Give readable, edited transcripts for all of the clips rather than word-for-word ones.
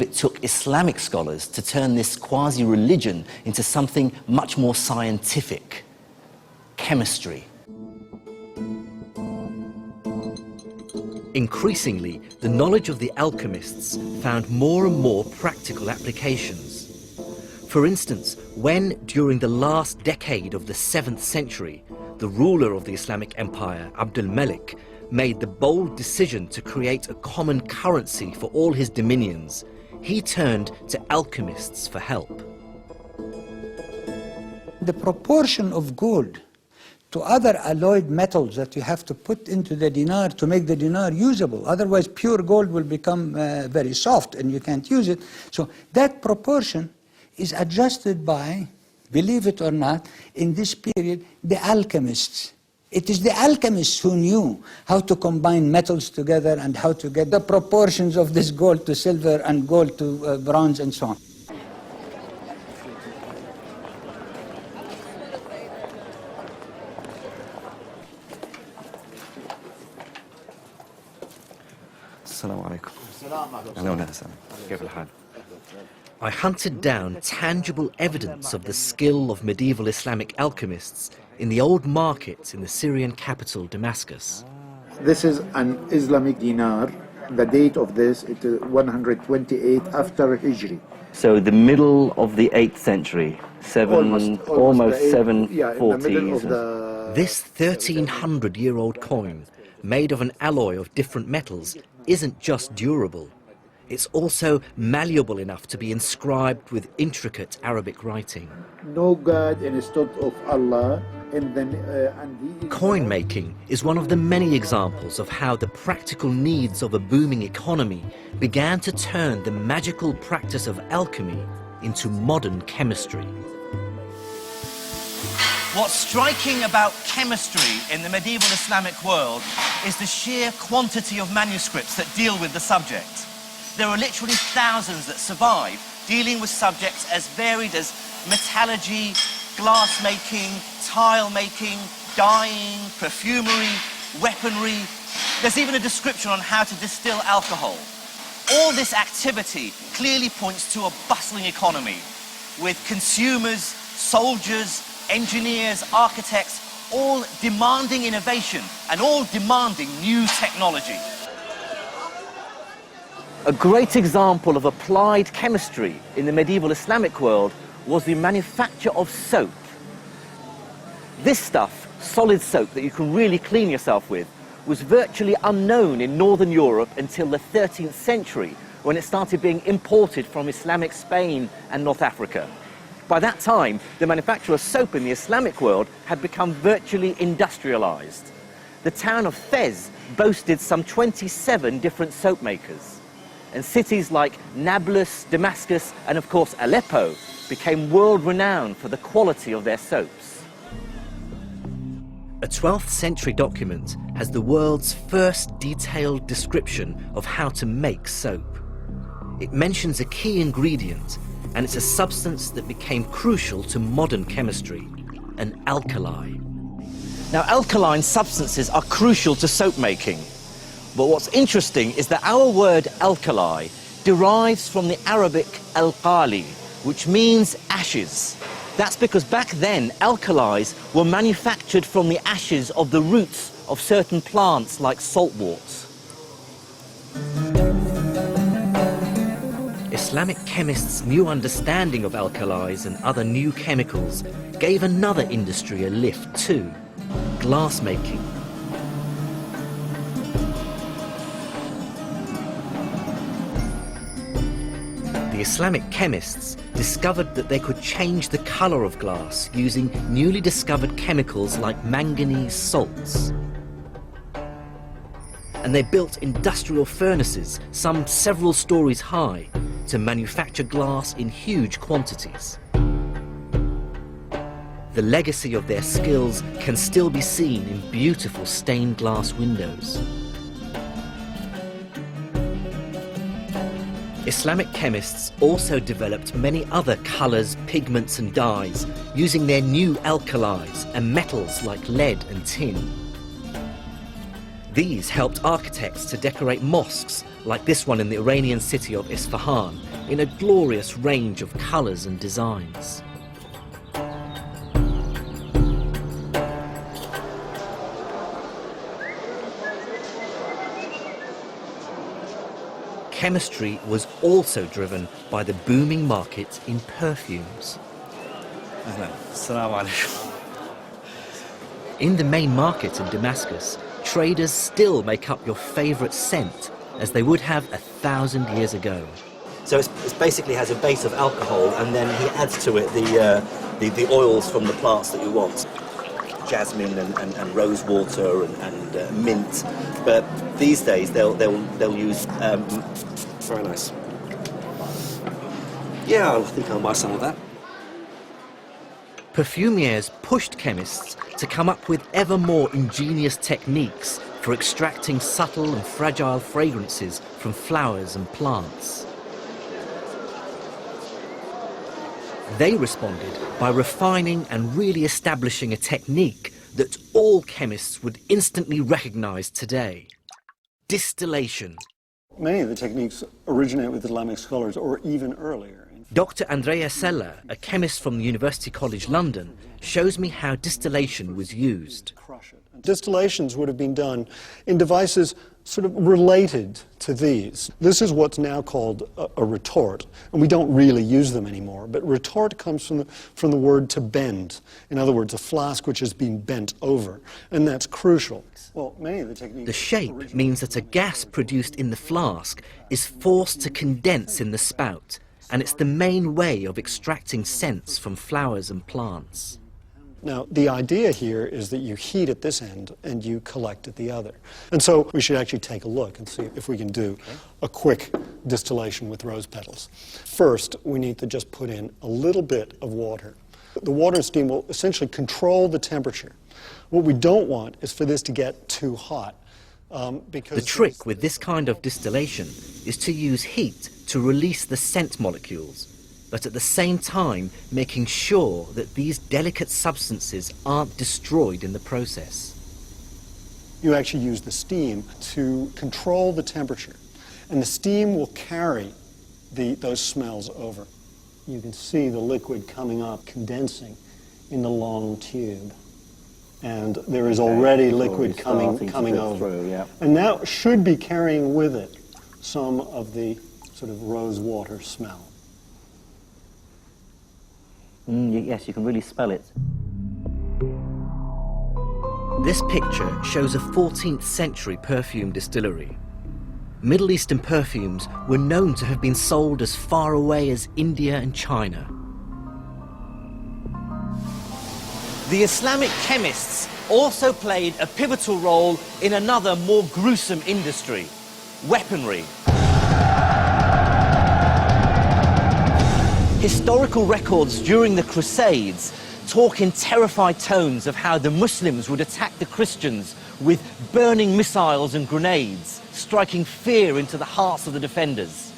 It took Islamic scholars to turn this quasi-religion into something much more scientific: chemistry. Increasingly, the knowledge of the alchemists found more and more practical applications. For instance, when, during the last decade of the 7th century, the ruler of the Islamic Empire, Abd al-Malik, made the bold decision to create a common currency for all his dominions, he turned to alchemists for help. The proportion of gold to other alloyed metals that you have to put into the dinar to make the dinar usable. Otherwise, pure gold will become very soft and you can't use it. So that proportion is adjusted by, believe it or not, in this period, the alchemists. It is the alchemists who knew how to combine metals together and how to get the proportions of this gold to silver and gold to bronze and so on. السلام عليكم. أهلا وسهلا. كيف الحال? I hunted down tangible evidence of the skill of medieval Islamic alchemists in the old market in the Syrian capital, Damascus. This is an Islamic dinar. The date of this is 128 after Hijri. So the middle of the 8th century, almost 740s. This 1300-year-old coin, made of an alloy of different metals, isn't just durable. It's also malleable enough to be inscribed with intricate Arabic writing. No God instead of Allah. Coin making is one of the many examples of how the practical needs of a booming economy began to turn the magical practice of alchemy into modern chemistry. What's striking about chemistry in the medieval Islamic world is the sheer quantity of manuscripts that deal with the subject. There are literally thousands that survive, dealing with subjects as varied as metallurgy, glass making, tile making, dyeing, perfumery, weaponry. There's even a description on how to distill alcohol. All this activity clearly points to a bustling economy, with consumers, soldiers, engineers, architects, all demanding innovation and all demanding new technology. A great example of applied chemistry in the medieval Islamic world was the manufacture of soap. This stuff, solid soap that you can really clean yourself with, was virtually unknown in Northern Europe until the 13th century, when it started being imported from Islamic Spain and North Africa. By that time, the manufacture of soap in the Islamic world had become virtually industrialized. The town of Fez boasted some 27 different soap makers. And cities like Nablus, Damascus, and of course Aleppo became world-renowned for the quality of their soaps. A 12th century document has the world's first detailed description of how to make soap. It mentions a key ingredient, and it's a substance that became crucial to modern chemistry, an alkali. Now, alkaline substances are crucial to soap making. But what's interesting is that our word alkali derives from the Arabic al-qali, which means ashes. That's because back then, alkalis were manufactured from the ashes of the roots of certain plants like saltwort. Islamic chemists' new understanding of alkalis and other new chemicals gave another industry a lift too: glass making. The Islamic chemists discovered that they could change the color of glass using newly discovered chemicals like manganese salts. And they built industrial furnaces, some several stories high, to manufacture glass in huge quantities. The legacy of their skills can still be seen in beautiful stained glass windows. Islamic chemists also developed many other colors, pigments and dyes using their new alkalis and metals like lead and tin. These helped architects to decorate mosques like this one in the Iranian city of Isfahan in a glorious range of colours and designs. Chemistry was also driven by the booming market in perfumes. In the main market in Damascus, traders still make up your favourite scent as they would have 1,000 years ago. So it basically has a base of alcohol, and then he adds to it the oils from the plants that you want. Jasmine and rose water and mint. But these days they'll use... Very nice. Yeah, I think I'll buy some of that. Perfumiers pushed chemists to come up with ever more ingenious techniques for extracting subtle and fragile fragrances from flowers and plants. They responded by refining and really establishing a technique that all chemists would instantly recognize today: distillation. Many of the techniques originate with Islamic scholars or even earlier. Dr. Andrea Sella, a chemist from University College London, shows me how distillation was used. Distillations would have been done in devices sort of related to these. This is what's now called a retort, and we don't really use them anymore, but retort comes from the word to bend. In other words, a flask which has been bent over, and that's crucial. Well, many of the techniques... The shape means that a gas produced in the flask is forced to condense in the spout, and it's the main way of extracting scents from flowers and plants. Now, the idea here is that you heat at this end and you collect at the other. And so we should actually take a look and see if we can do a quick distillation with rose petals. First, we need to just put in a little bit of water. The water and steam will essentially control the temperature. What we don't want is for this to get too hot. The trick with this kind of distillation is to use heat to release the scent molecules, but at the same time making sure that these delicate substances aren't destroyed in the process. You actually use the steam to control the temperature, and the steam will carry those smells over. You can see the liquid coming up, condensing in the long tube. And there is already liquid coming over. Through, yeah. And that should be carrying with it some of the sort of rose water smell. Yes, you can really smell it. This picture shows a 14th century perfume distillery. Middle Eastern perfumes were known to have been sold as far away as India and China. The Islamic chemists also played a pivotal role in another more gruesome industry: weaponry. Historical records during the Crusades talk in terrified tones of how the Muslims would attack the Christians with burning missiles and grenades, striking fear into the hearts of the defenders.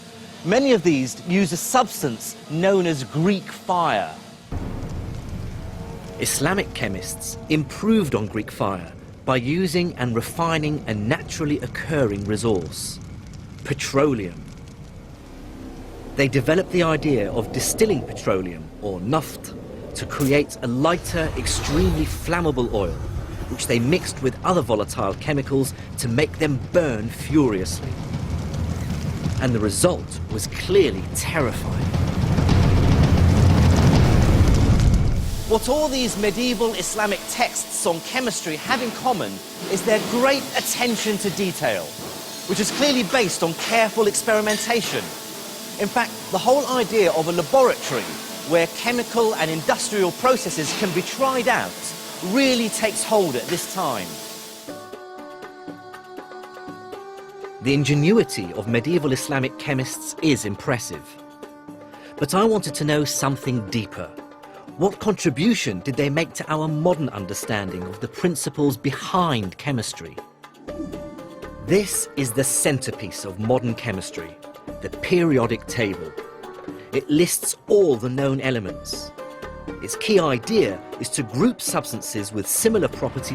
Many of these use a substance known as Greek fire. Islamic chemists improved on Greek fire by using and refining a naturally occurring resource: petroleum. They developed the idea of distilling petroleum, or naft, to create a lighter, extremely flammable oil, which they mixed with other volatile chemicals to make them burn furiously. And the result was clearly terrifying. What all these medieval Islamic texts on chemistry have in common is their great attention to detail, which is clearly based on careful experimentation. In fact, the whole idea of a laboratory where chemical and industrial processes can be tried out really takes hold at this time. The ingenuity of medieval Islamic chemists is impressive. But I wanted to know something deeper. What contribution did they make to our modern understanding of the principles behind chemistry? This is the centerpiece of modern chemistry, the periodic table. It lists all the known elements. Its key idea is to group substances with similar properties